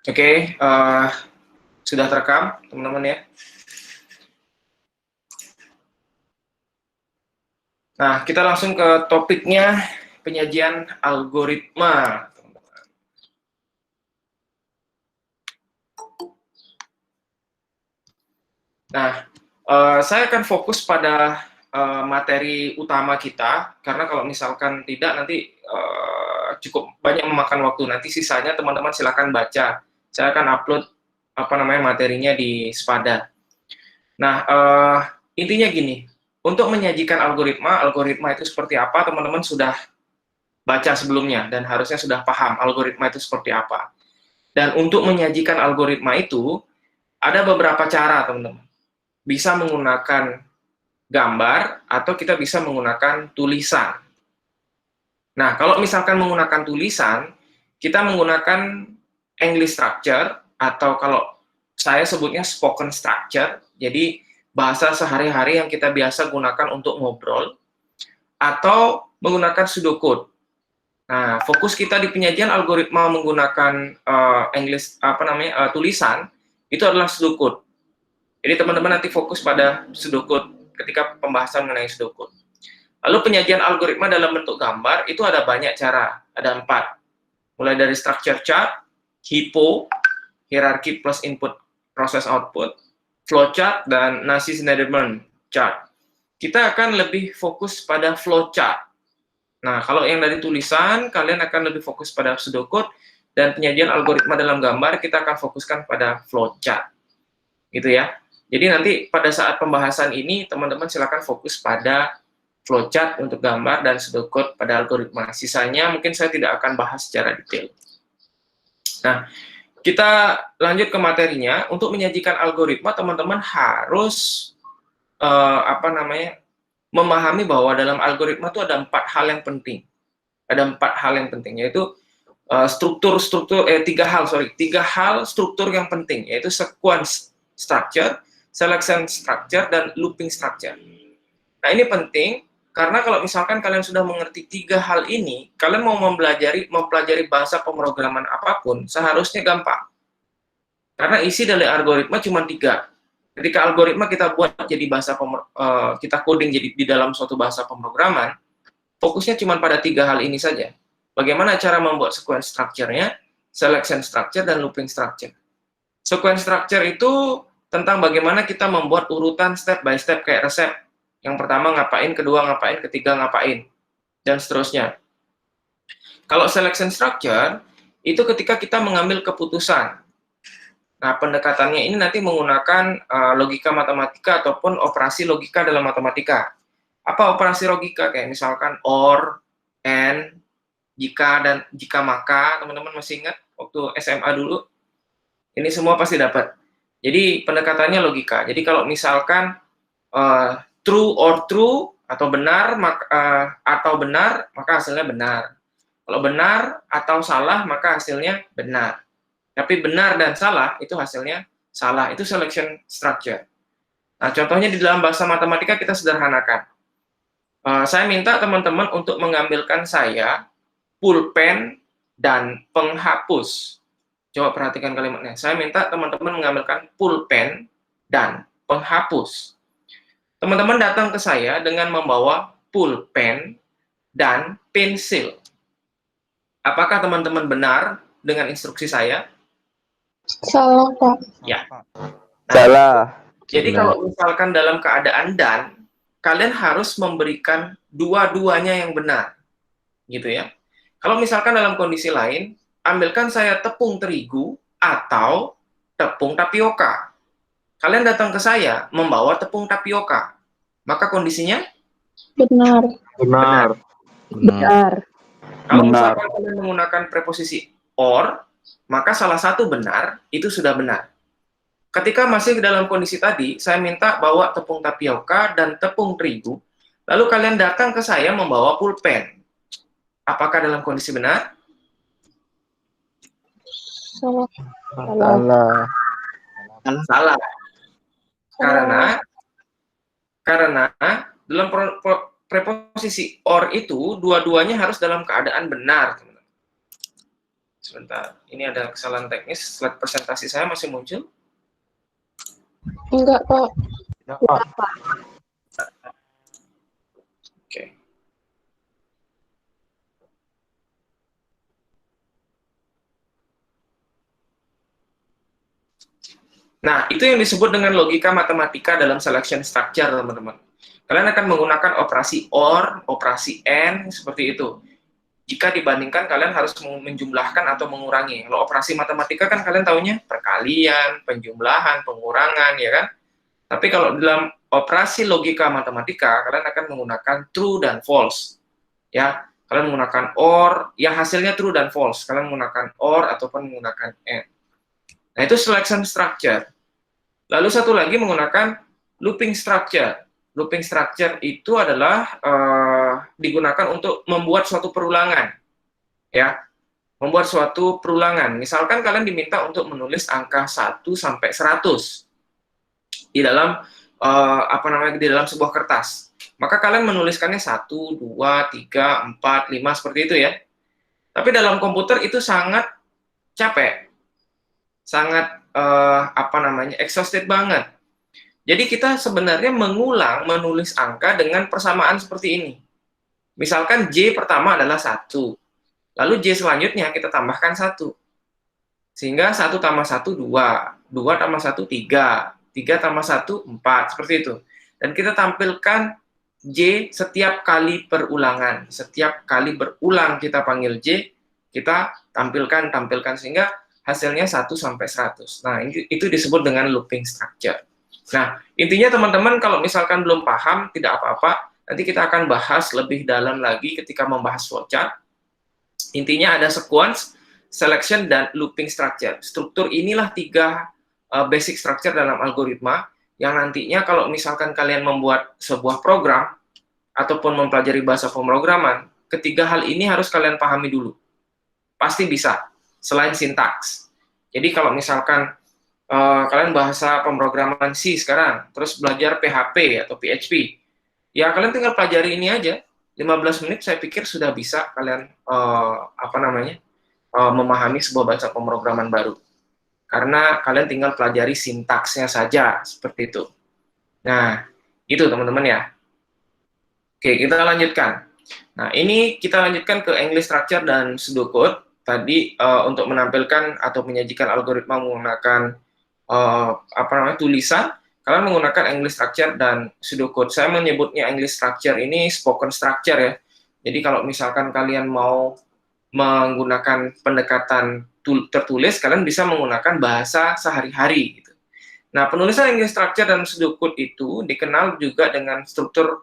Oke, sudah terekam, teman-teman ya. Nah, kita langsung ke topiknya, penyajian algoritma. Nah, saya akan fokus pada materi utama kita, karena kalau misalkan tidak nanti cukup banyak memakan waktu. Nanti sisanya teman-teman silakan baca. Saya akan upload materinya di Spada. Nah, intinya gini, untuk menyajikan algoritma itu seperti apa, teman-teman sudah baca sebelumnya dan harusnya sudah paham algoritma itu seperti apa. Dan untuk menyajikan algoritma itu ada beberapa cara, teman-teman. Bisa menggunakan gambar atau kita bisa menggunakan tulisan. Nah, kalau misalkan menggunakan tulisan, kita menggunakan English structure atau kalau saya sebutnya spoken structure. Jadi bahasa sehari-hari yang kita biasa gunakan untuk ngobrol, atau menggunakan pseudocode. Nah, fokus kita di penyajian algoritma menggunakan tulisan itu adalah pseudocode. Jadi teman-teman nanti fokus pada pseudocode ketika pembahasan mengenai pseudocode. Lalu penyajian algoritma dalam bentuk gambar itu ada banyak cara, ada 4. Mulai dari structure chart, HIPPO, hierarchy plus input process output, flowchart, dan Nash-Schneiderman chart. Kita akan lebih fokus pada flowchart. Nah, kalau yang dari tulisan, kalian akan lebih fokus pada pseudocode, dan penyajian algoritma dalam gambar, kita akan fokuskan pada flowchart. Gitu ya. Jadi nanti pada saat pembahasan ini, teman-teman silakan fokus pada flowchart untuk gambar dan pseudocode pada algoritma. Sisanya mungkin saya tidak akan bahas secara detail. Nah, kita lanjut ke materinya. Untuk menyajikan algoritma, teman-teman harus memahami bahwa dalam algoritma itu ada 4 hal yang penting. Ada 4 hal yang penting, yaitu tiga hal struktur yang penting, yaitu sequence structure, selection structure, dan looping structure. Nah, ini penting karena kalau misalkan kalian sudah mengerti 3 hal ini, kalian mau mempelajari bahasa pemrograman apapun, seharusnya gampang. Karena isi dari algoritma cuma 3. Ketika algoritma kita buat jadi kita coding jadi di dalam suatu bahasa pemrograman, fokusnya cuma pada 3 hal ini saja. Bagaimana cara membuat sequence structure-nya, selection structure, dan looping structure. Sequence structure itu tentang bagaimana kita membuat urutan step by step kayak resep. Yang pertama ngapain, kedua ngapain, ketiga ngapain, dan seterusnya. Kalau selection structure, itu ketika kita mengambil keputusan. Nah, pendekatannya ini nanti menggunakan logika matematika ataupun operasi logika dalam matematika. Apa operasi logika? Kayak misalkan or, and, jika, dan jika maka. Teman-teman masih ingat waktu SMA dulu? Ini semua pasti dapat. Jadi pendekatannya logika. Jadi kalau misalkan true or true atau benar maka hasilnya benar. Kalau benar atau salah maka hasilnya benar. Tapi benar dan salah itu hasilnya salah. Itu selection structure. Nah, contohnya di dalam bahasa matematika kita sederhanakan. Saya minta teman-teman untuk mengambilkan saya pulpen dan penghapus. Coba perhatikan kalimatnya. Saya minta teman-teman mengambilkan pulpen dan penghapus. Teman-teman datang ke saya dengan membawa pulpen dan pensil. Apakah teman-teman benar dengan instruksi saya? Salah, Pak. Ya. Nah, Salah. Jadi kalau misalkan dalam keadaan dan, kalian harus memberikan dua-duanya yang benar. Gitu ya. Kalau misalkan dalam kondisi lain, ambilkan saya tepung terigu atau tepung tapioka. Kalian datang ke saya membawa tepung tapioka. Maka kondisinya? Benar. Benar. Benar. Kalau Benar. misalkan kalian menggunakan preposisi or, maka salah satu benar, itu sudah benar. Ketika masih dalam kondisi tadi, saya minta bawa tepung tapioka dan tepung terigu, lalu kalian datang ke saya membawa pulpen. Apakah dalam kondisi benar? Salah. Salah. Salah. Karena dalam preposisi or itu dua-duanya harus dalam keadaan benar. Sebentar, ini ada kesalahan teknis. Slide presentasi saya masih muncul? Enggak, Pak. Oke. Nah, itu yang disebut dengan logika matematika dalam selection structure, teman-teman. Kalian akan menggunakan operasi OR, operasi AND, seperti itu. Jika dibandingkan kalian harus menjumlahkan atau mengurangi. Kalau operasi matematika kan kalian tahunya perkalian, penjumlahan, pengurangan, ya kan? Tapi kalau dalam operasi logika matematika, kalian akan menggunakan true dan false. Ya, kalian menggunakan OR, yang hasilnya true dan false. Kalian menggunakan OR ataupun menggunakan AND. Nah, itu selection structure. Lalu satu lagi menggunakan looping structure. Looping structure itu adalah digunakan untuk membuat suatu perulangan. Ya, membuat suatu perulangan. Misalkan kalian diminta untuk menulis angka 1 sampai 100 di dalam di dalam sebuah kertas. Maka kalian menuliskannya 1, 2, 3, 4, 5 seperti itu ya. Tapi dalam komputer itu sangat capek. Sangat exhausted banget. Jadi kita sebenarnya mengulang menulis angka dengan persamaan seperti ini. Misalkan J pertama adalah 1. Lalu J selanjutnya kita tambahkan 1. Sehingga 1 tambah 1, 2. 2 tambah 1, 3. 3 tambah 1, 4. Seperti itu. Dan kita tampilkan J setiap kali perulangan. Setiap kali berulang kita panggil J, kita tampilkan sehingga hasilnya 1 sampai 100. Nah, itu disebut dengan looping structure. Nah, intinya teman-teman kalau misalkan belum paham, tidak apa-apa. Nanti kita akan bahas lebih dalam lagi ketika membahas flowchart. Intinya ada sequence, selection, dan looping structure. Struktur inilah 3 basic structure dalam algoritma yang nantinya kalau misalkan kalian membuat sebuah program ataupun mempelajari bahasa pemrograman, ketiga hal ini harus kalian pahami dulu. Pasti bisa, selain sintaks. Jadi kalau misalkan kalian bahasa pemrograman C sekarang, terus belajar PHP atau PHP, ya kalian tinggal pelajari ini aja. 15 menit saya pikir sudah bisa kalian memahami sebuah bahasa pemrograman baru. Karena kalian tinggal pelajari sintaksnya saja, seperti itu. Nah, itu teman-teman ya. Oke, kita lanjutkan. Nah, ini kita lanjutkan ke English structure dan pseudocode. Tadi untuk menampilkan atau menyajikan algoritma menggunakan tulisan, kalian menggunakan English structure dan pseudocode. Saya menyebutnya English structure ini spoken structure ya. Jadi kalau misalkan kalian mau menggunakan pendekatan tertulis, kalian bisa menggunakan bahasa sehari-hari gitu. Nah, penulisan English structure dan pseudocode itu dikenal juga dengan struktur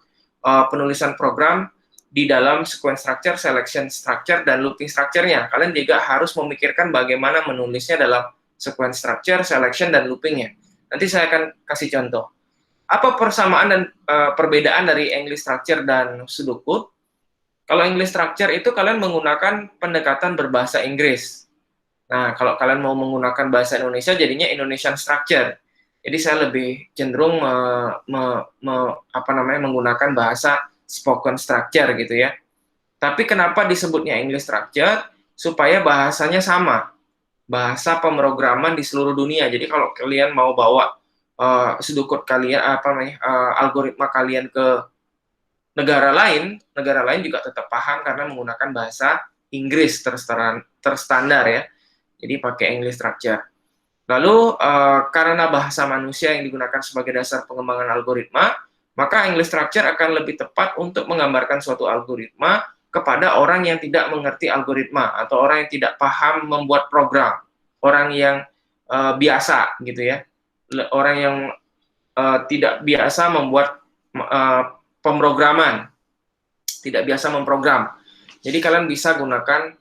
penulisan program di dalam sequence structure, selection structure, dan looping structure-nya. Kalian juga harus memikirkan bagaimana menulisnya dalam sequence structure, selection, dan looping-nya. Nanti saya akan kasih contoh. Apa persamaan dan perbedaan dari English structure dan pseudocode? Kalau English structure itu kalian menggunakan pendekatan berbahasa Inggris. Nah, kalau kalian mau menggunakan bahasa Indonesia, jadinya Indonesian structure. Jadi saya lebih cenderung menggunakan bahasa spoken structure gitu ya. Tapi kenapa disebutnya English structure? Supaya bahasanya sama. Bahasa pemrograman di seluruh dunia. Jadi kalau kalian mau bawa pseudocode kalian algoritma kalian ke negara lain juga tetap paham karena menggunakan bahasa Inggris terstandar ya. Jadi pakai English structure. Lalu karena bahasa manusia yang digunakan sebagai dasar pengembangan algoritma, maka English structure akan lebih tepat untuk menggambarkan suatu algoritma kepada orang yang tidak mengerti algoritma atau orang yang tidak paham membuat program, orang yang biasa gitu ya, orang yang tidak biasa membuat pemrograman, tidak biasa memprogram. Jadi kalian bisa gunakan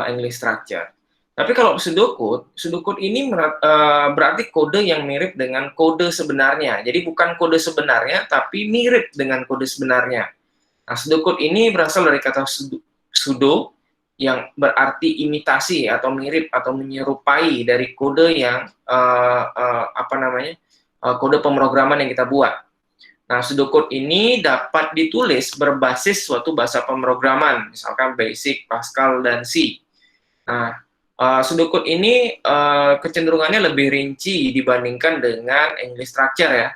English structure. Tapi kalau pseudocode ini berarti kode yang mirip dengan kode sebenarnya. Jadi bukan kode sebenarnya, tapi mirip dengan kode sebenarnya. Nah, pseudocode ini berasal dari kata pseudo, yang berarti imitasi atau mirip atau menyerupai dari kode yang kode pemrograman yang kita buat. Nah, pseudocode ini dapat ditulis berbasis suatu bahasa pemrograman, misalkan Basic, Pascal, dan C. Nah, Sudokut ini kecenderungannya lebih rinci dibandingkan dengan English structure ya.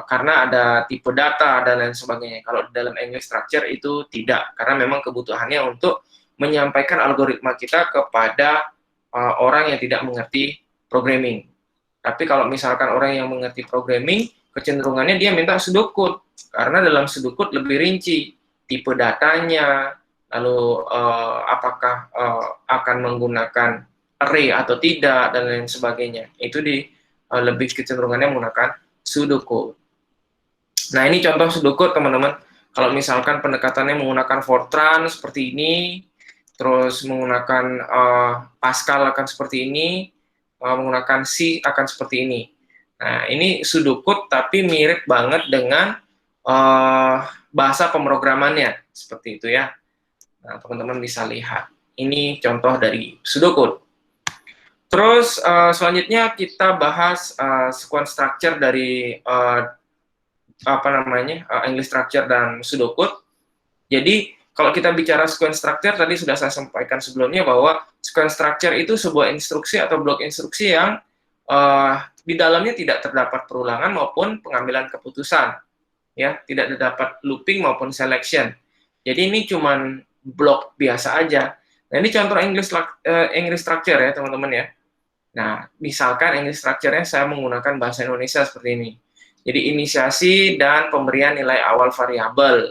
Karena ada tipe data dan lain sebagainya. Kalau dalam English structure itu tidak, karena memang kebutuhannya untuk menyampaikan algoritma kita kepada orang yang tidak mengerti programming. Tapi kalau misalkan orang yang mengerti programming, kecenderungannya dia minta pseudocode, karena dalam pseudocode lebih rinci tipe datanya, lalu apakah akan menggunakan array atau tidak, dan lain sebagainya. Itu lebih kecenderungannya menggunakan pseudocode. Nah, ini contoh pseudocode, teman-teman. Kalau misalkan pendekatannya menggunakan Fortran seperti ini, terus menggunakan Pascal akan seperti ini, menggunakan C akan seperti ini. Nah, ini pseudocode tapi mirip banget dengan bahasa pemrogramannya, seperti itu ya. Nah, teman-teman bisa lihat. Ini contoh dari pseudocode. Terus selanjutnya kita bahas sequence structure dari English structure dan pseudocode. Jadi kalau kita bicara sequence structure, tadi sudah saya sampaikan sebelumnya bahwa sequence structure itu sebuah instruksi atau blok instruksi yang di dalamnya tidak terdapat perulangan maupun pengambilan keputusan, ya, tidak terdapat looping maupun selection. Jadi ini cuman blok biasa aja. Nah, ini contoh English structure ya, teman-teman ya. Nah, misalkan English structure-nya saya menggunakan bahasa Indonesia seperti ini. Jadi inisiasi dan pemberian nilai awal variabel,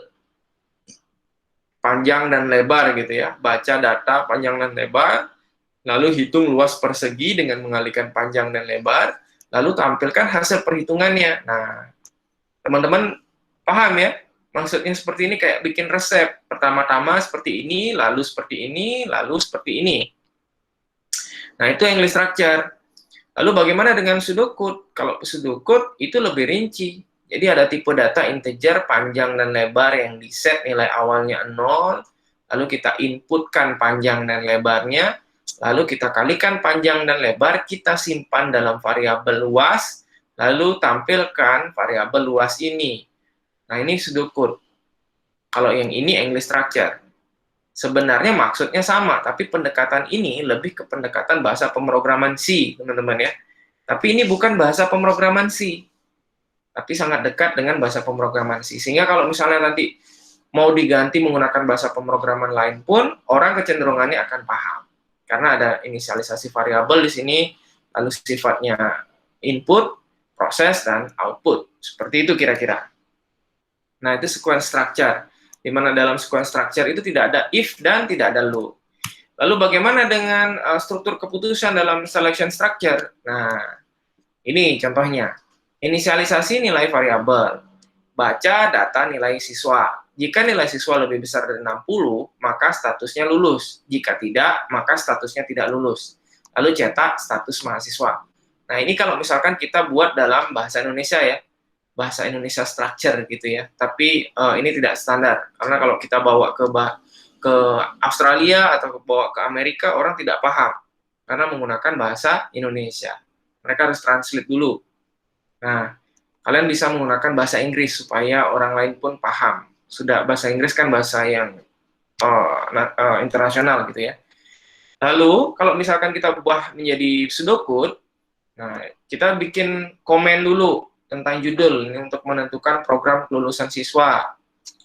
panjang dan lebar gitu ya. Baca data panjang dan lebar, lalu hitung luas persegi dengan mengalihkan panjang dan lebar, lalu tampilkan hasil perhitungannya. Nah, teman-teman paham ya? Maksudnya seperti ini, kayak bikin resep. Pertama-tama seperti ini, lalu seperti ini, lalu seperti ini. Nah, itu English structure. Lalu bagaimana dengan pseudocode? Kalau pseudocode itu lebih rinci. Jadi ada tipe data integer panjang dan lebar yang diset nilai awalnya 0, lalu kita inputkan panjang dan lebarnya, lalu kita kalikan panjang dan lebar, kita simpan dalam variabel luas, lalu tampilkan variabel luas ini. Nah, ini pseudocode. Kalau yang ini English structure. Sebenarnya maksudnya sama, tapi pendekatan ini lebih ke pendekatan bahasa pemrograman C, teman-teman ya. Tapi ini bukan bahasa pemrograman C, tapi sangat dekat dengan bahasa pemrograman C. Sehingga kalau misalnya nanti mau diganti menggunakan bahasa pemrograman lain pun, orang kecenderungannya akan paham. Karena ada inisialisasi variabel di sini, lalu sifatnya input, proses, dan output. Seperti itu kira-kira. Nah, itu sequence structure. Di mana dalam sequence structure itu tidak ada if dan tidak ada loop. Lalu bagaimana dengan struktur keputusan dalam selection structure? Nah, ini contohnya. Inisialisasi nilai variabel. Baca data nilai siswa. Jika nilai siswa lebih besar dari 60, maka statusnya lulus. Jika tidak, maka statusnya tidak lulus. Lalu cetak status mahasiswa. Nah, ini kalau misalkan kita buat dalam bahasa Indonesia ya. Bahasa Indonesia structure gitu ya, tapi ini tidak standar, karena kalau kita bawa ke Australia atau bawa ke Amerika, orang tidak paham, karena menggunakan bahasa Indonesia. Mereka harus translate dulu. Nah, kalian bisa menggunakan bahasa Inggris, supaya orang lain pun paham. Sudah, bahasa Inggris kan bahasa yang internasional gitu ya. Lalu, kalau misalkan kita ubah menjadi pseudocode, nah, kita bikin komen dulu tentang judul ini untuk menentukan program kelulusan siswa.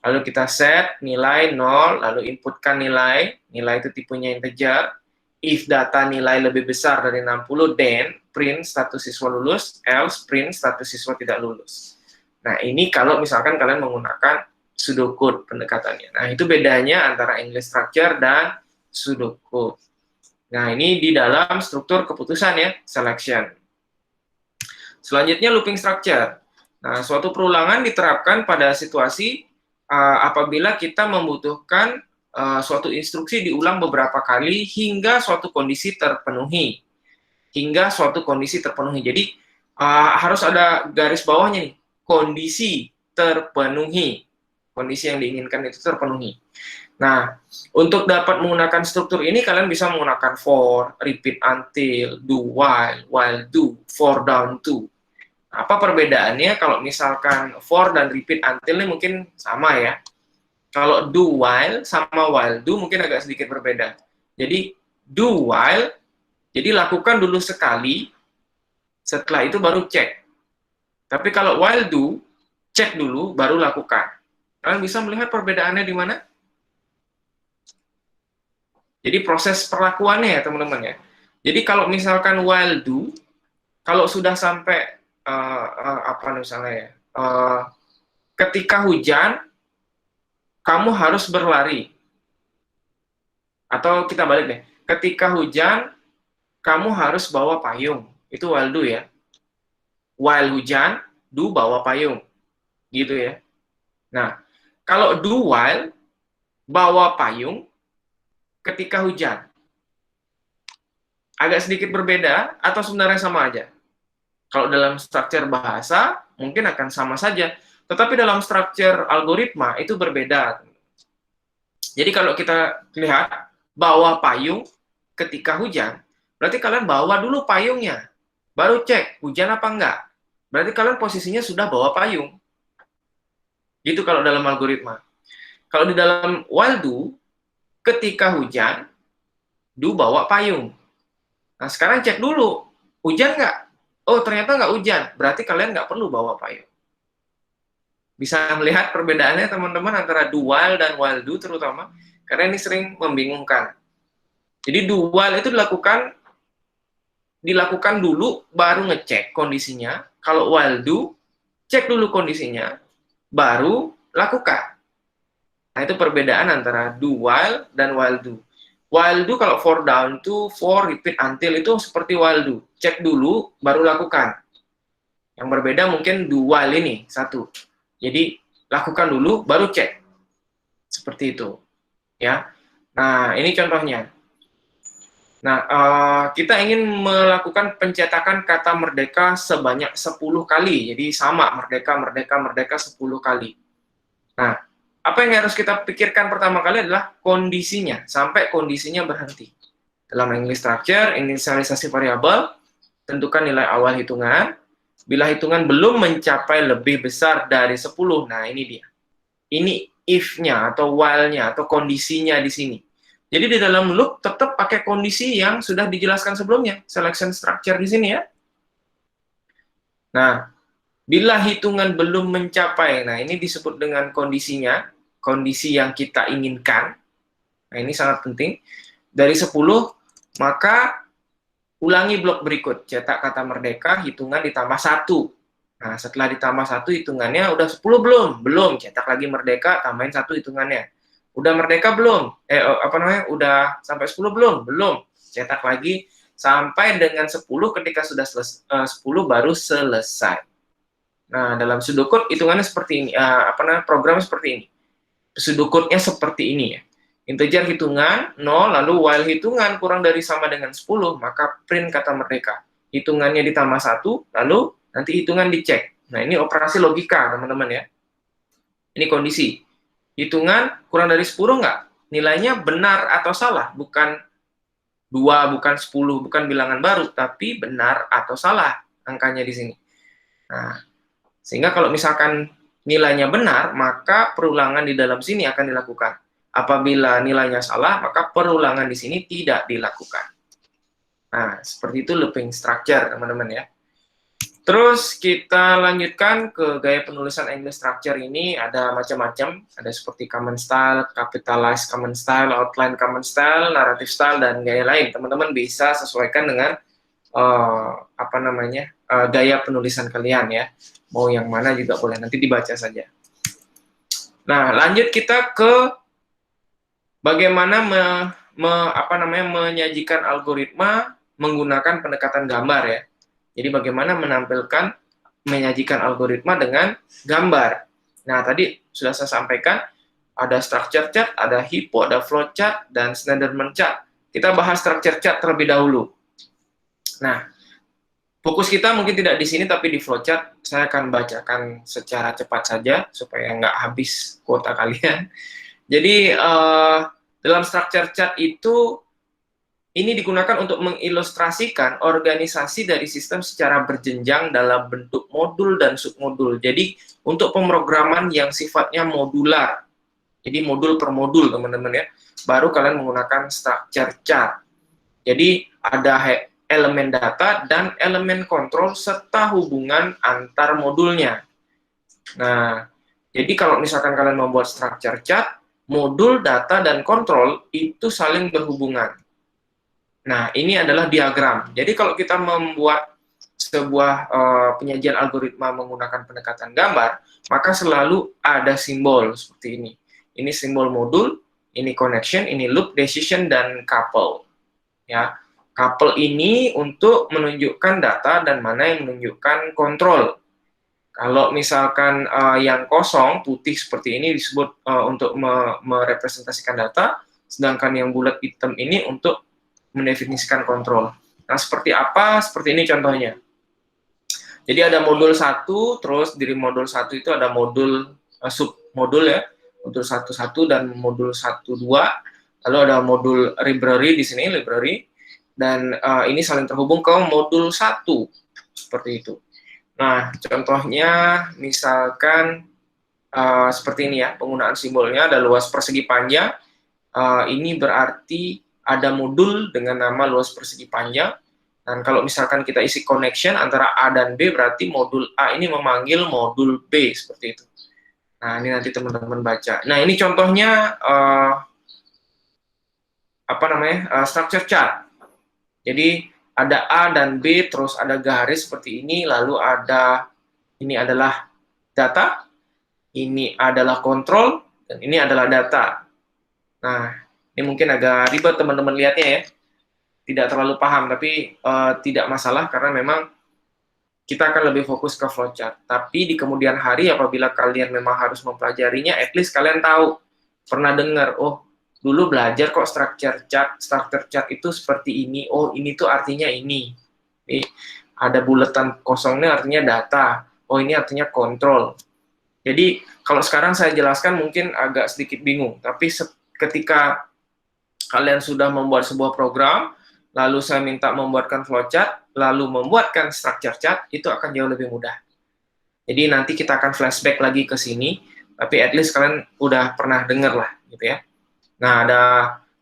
Lalu kita set nilai 0, lalu inputkan nilai itu tipenya integer. If data nilai lebih besar dari 60, then print status siswa lulus, else print status siswa tidak lulus. Nah, ini kalau misalkan kalian menggunakan pseudocode pendekatannya. Nah, itu bedanya antara English structure dan pseudocode. Nah, ini di dalam struktur keputusan ya, selection. Selanjutnya looping structure. Nah, suatu perulangan diterapkan pada situasi apabila kita membutuhkan suatu instruksi diulang beberapa kali hingga suatu kondisi terpenuhi. Jadi harus ada garis bawahnya nih, kondisi terpenuhi. Kondisi yang diinginkan itu terpenuhi. Nah, untuk dapat menggunakan struktur ini kalian bisa menggunakan for, repeat until, do while do, for down to. Apa perbedaannya? Kalau misalkan for dan repeat until ini mungkin sama ya. Kalau do while sama while do mungkin agak sedikit berbeda. Jadi do while, jadi lakukan dulu sekali, setelah itu baru cek. Tapi kalau while do, cek dulu, baru lakukan. Kalian bisa melihat perbedaannya di mana? Jadi proses perlakuannya ya teman-teman ya. Jadi kalau misalkan while do, kalau sudah sampai apa misalnya ya, ketika hujan, kamu harus berlari. Atau kita balik deh, ketika hujan, kamu harus bawa payung. Itu while do ya. While hujan, do bawa payung. Gitu ya. Nah, kalau do while, bawa payung ketika hujan. Agak sedikit berbeda atau sebenarnya sama aja? Kalau dalam struktur bahasa, mungkin akan sama saja. Tetapi dalam struktur algoritma, itu berbeda. Jadi kalau kita lihat, bawa payung ketika hujan, berarti kalian bawa dulu payungnya. Baru cek, hujan apa enggak. Berarti kalian posisinya sudah bawa payung. Gitu kalau dalam algoritma. Kalau di dalam while do, ketika hujan, do bawa payung. Nah, sekarang cek dulu, hujan nggak? Oh, ternyata nggak hujan. Berarti kalian nggak perlu bawa payung. Bisa melihat perbedaannya, teman-teman, antara do while dan while do terutama, karena ini sering membingungkan. Jadi do while itu dilakukan dulu, baru ngecek kondisinya. Kalau while do, cek dulu kondisinya, baru lakukan. Nah, itu perbedaan antara do while dan while do. While do kalau for down to for repeat until itu seperti while do. Cek dulu, baru lakukan. Yang berbeda mungkin do while ini, satu. Jadi, lakukan dulu, baru cek. Seperti itu. Ya. Nah, ini contohnya. Nah, kita ingin melakukan pencetakan kata merdeka sebanyak 10 kali. Jadi, sama, merdeka, merdeka, merdeka 10 kali. Nah, apa yang harus kita pikirkan pertama kali adalah kondisinya, sampai kondisinya berhenti. Dalam English structure, inisialisasi variabel, tentukan nilai awal hitungan. Bila hitungan belum mencapai lebih besar dari 10, nah ini dia. Ini if-nya atau while-nya atau kondisinya di sini. Jadi di dalam loop tetap pakai kondisi yang sudah dijelaskan sebelumnya, selection structure di sini ya. Nah, bila hitungan belum mencapai, nah ini disebut dengan kondisinya, kondisi yang kita inginkan. Nah, ini sangat penting. Dari 10, maka ulangi blok berikut, cetak kata merdeka, hitungan ditambah 1. Nah, setelah ditambah 1, hitungannya udah 10 belum? Belum, cetak lagi merdeka, tambahin 1 hitungannya. Udah merdeka belum? Udah sampai 10 belum? Belum. Cetak lagi sampai dengan 10, ketika sudah 10 baru selesai. Nah, dalam pseudocode hitungannya seperti ini, program seperti ini. Pseudocode-nya seperti ini ya. Integer hitungan 0, lalu while hitungan kurang dari sama dengan 10, maka print kata merdeka. Hitungannya ditambah 1, lalu nanti hitungan dicek. Nah, ini operasi logika, teman-teman ya. Ini kondisi. Hitungan kurang dari 10 nggak? Nilainya benar atau salah? Bukan 2, bukan 10, bukan bilangan baru, tapi benar atau salah angkanya di sini. Nah, sehingga kalau misalkan nilainya benar, maka perulangan di dalam sini akan dilakukan. Apabila nilainya salah, maka perulangan di sini tidak dilakukan. Nah, seperti itu looping structure, teman-teman ya. Terus kita lanjutkan ke gaya penulisan English structure ini, ada macam-macam. Ada seperti common style, capitalized common style, outline common style, narrative style, dan gaya lain. Teman-teman bisa sesuaikan dengan gaya penulisan kalian ya. Mau yang mana juga boleh, nanti dibaca saja. Nah, lanjut kita ke bagaimana menyajikan algoritma menggunakan pendekatan gambar ya. Jadi bagaimana menyajikan algoritma dengan gambar. Nah, tadi sudah saya sampaikan ada structure chart, ada hypo, ada flow chart, dan Schneiderman chart. Kita bahas structure chart terlebih dahulu. Nah, fokus kita mungkin tidak di sini, tapi di flowchart saya akan bacakan secara cepat saja supaya nggak habis kuota kalian. Jadi dalam structure chart itu ini digunakan untuk mengilustrasikan organisasi dari sistem secara berjenjang dalam bentuk modul dan submodul. Jadi untuk pemrograman yang sifatnya modular, jadi modul per modul teman-teman ya, baru kalian menggunakan structure chart. Jadi ada elemen data dan elemen kontrol serta hubungan antar modulnya. Nah, jadi kalau misalkan kalian membuat structure chart, modul, data, dan kontrol itu saling berhubungan. Nah, ini adalah diagram. Jadi kalau kita membuat sebuah penyajian algoritma menggunakan pendekatan gambar, maka selalu ada simbol seperti ini. Ini simbol modul, ini connection, ini loop, decision, dan couple. Ya, couple ini untuk menunjukkan data dan mana yang menunjukkan kontrol. Kalau misalkan yang kosong, putih seperti ini disebut untuk merepresentasikan data, sedangkan yang bulat hitam ini untuk mendefinisikan kontrol. Nah, seperti apa? Seperti ini contohnya. Jadi ada modul 1, terus dari modul 1 itu ada modul submodul ya, modul 1.1 dan modul 1.2. Lalu ada modul library di sini, library, dan ini saling terhubung ke modul 1, seperti itu. Nah, contohnya misalkan seperti ini ya, penggunaan simbolnya ada luas persegi panjang, ini berarti ada modul dengan nama luas persegi panjang, dan kalau misalkan kita isi connection antara A dan B, berarti modul A ini memanggil modul B, seperti itu. Nah, ini nanti teman-teman baca. Nah, ini contohnya structure chart. Jadi ada A dan B, terus ada garis seperti ini, lalu ada, ini adalah data, ini adalah kontrol, dan ini adalah data. Nah, ini mungkin agak ribet teman-teman lihatnya ya, tidak terlalu paham, tapi tidak masalah karena memang kita akan lebih fokus ke flowchart. Tapi di kemudian hari apabila kalian memang harus mempelajarinya, at least kalian tahu, pernah dengar, oh dulu belajar kok structure chart itu seperti ini, oh ini tuh artinya ini. Ada buletan kosongnya artinya data, oh ini artinya kontrol. Jadi kalau sekarang saya jelaskan mungkin agak sedikit bingung, tapi ketika kalian sudah membuat sebuah program, lalu saya minta membuatkan flowchart, lalu membuatkan structure chart, itu akan jauh lebih mudah. Jadi nanti kita akan flashback lagi ke sini, tapi at least kalian udah pernah dengar lah, gitu ya. Nah, ada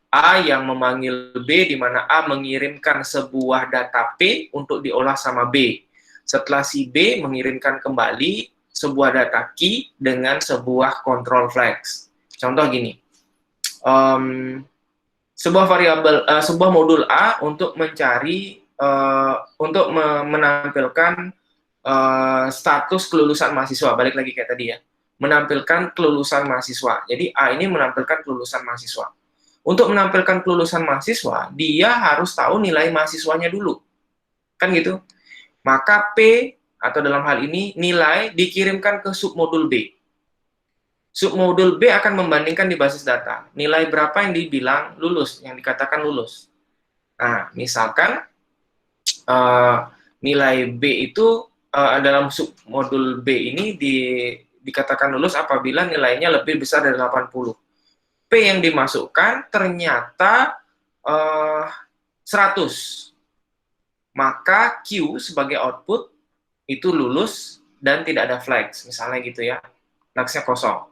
A yang memanggil B, di mana A mengirimkan sebuah data P untuk diolah sama B. Setelah si B mengirimkan kembali sebuah data key dengan sebuah control flags. Contoh gini, sebuah modul A untuk mencari untuk menampilkan status kelulusan mahasiswa, balik lagi kayak tadi ya, menampilkan kelulusan mahasiswa. Jadi A ini menampilkan kelulusan mahasiswa. Untuk menampilkan kelulusan mahasiswa, dia harus tahu nilai mahasiswanya dulu, kan gitu. Maka P atau dalam hal ini nilai dikirimkan ke submodul B. Submodul B akan membandingkan di basis data. Nilai berapa yang dibilang lulus, yang dikatakan lulus. Nah, misalkan nilai B itu dalam submodul B ini dikatakan lulus apabila nilainya lebih besar dari 80. P yang dimasukkan ternyata 100. Maka Q sebagai output itu lulus dan tidak ada flags, misalnya gitu ya. Flagsnya kosong.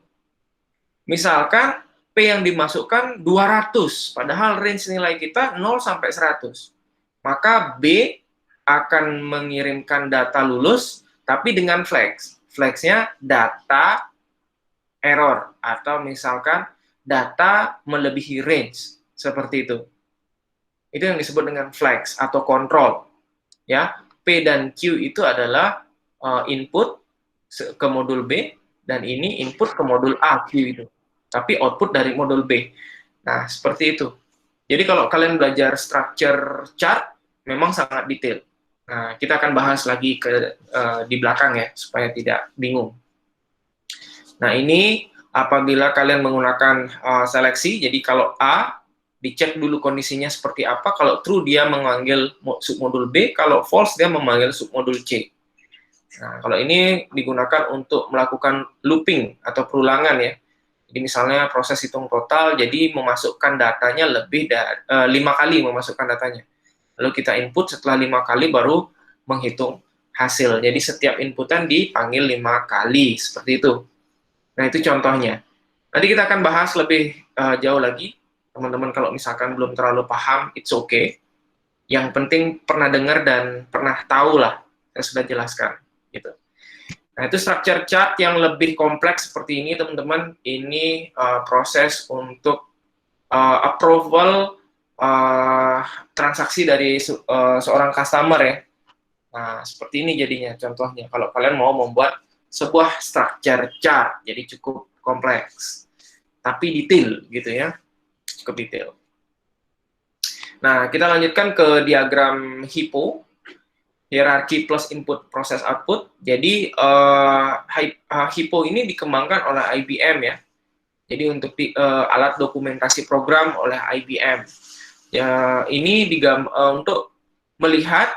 Misalkan P yang dimasukkan 200, padahal range nilai kita 0 sampai 100. Maka B akan mengirimkan data lulus, tapi dengan flags. Flagsnya data error, atau misalkan data melebihi range, seperti itu. Itu yang disebut dengan flags atau control. Ya, P dan Q itu adalah input ke modul B, dan ini input ke modul A, Q itu. Tapi output dari modul B. Nah, seperti itu. Jadi kalau kalian belajar structure chart, memang sangat detail. Nah, kita akan bahas lagi di belakang ya, supaya tidak bingung. Nah, ini apabila kalian menggunakan seleksi, jadi kalau A, dicek dulu kondisinya seperti apa, kalau true dia memanggil submodul B, kalau false dia memanggil submodul C. Nah, kalau ini digunakan untuk melakukan looping atau perulangan ya. Jadi misalnya proses hitung total, jadi memasukkan datanya lebih dari 5 kali memasukkan datanya. Lalu kita input setelah 5 kali baru menghitung hasil. Jadi setiap inputan dipanggil 5 kali, seperti itu. Nah, itu contohnya. Nanti kita akan bahas lebih jauh lagi. Teman-teman kalau misalkan belum terlalu paham, it's okay. Yang penting pernah dengar dan pernah tahu lah, saya sudah jelaskan gitu. Nah, itu structure chart yang lebih kompleks seperti ini, teman-teman. Ini proses untuk approval transaksi dari seorang customer ya. Nah, seperti ini jadinya contohnya. Kalau kalian mau membuat sebuah structure chart, jadi cukup kompleks, tapi detail gitu ya, cukup detail. Nah, kita lanjutkan ke diagram HIPPO, hierarki plus input proses output. Jadi HIPPO ini dikembangkan oleh IBM ya. Jadi untuk alat dokumentasi program oleh IBM. Ya, ini untuk melihat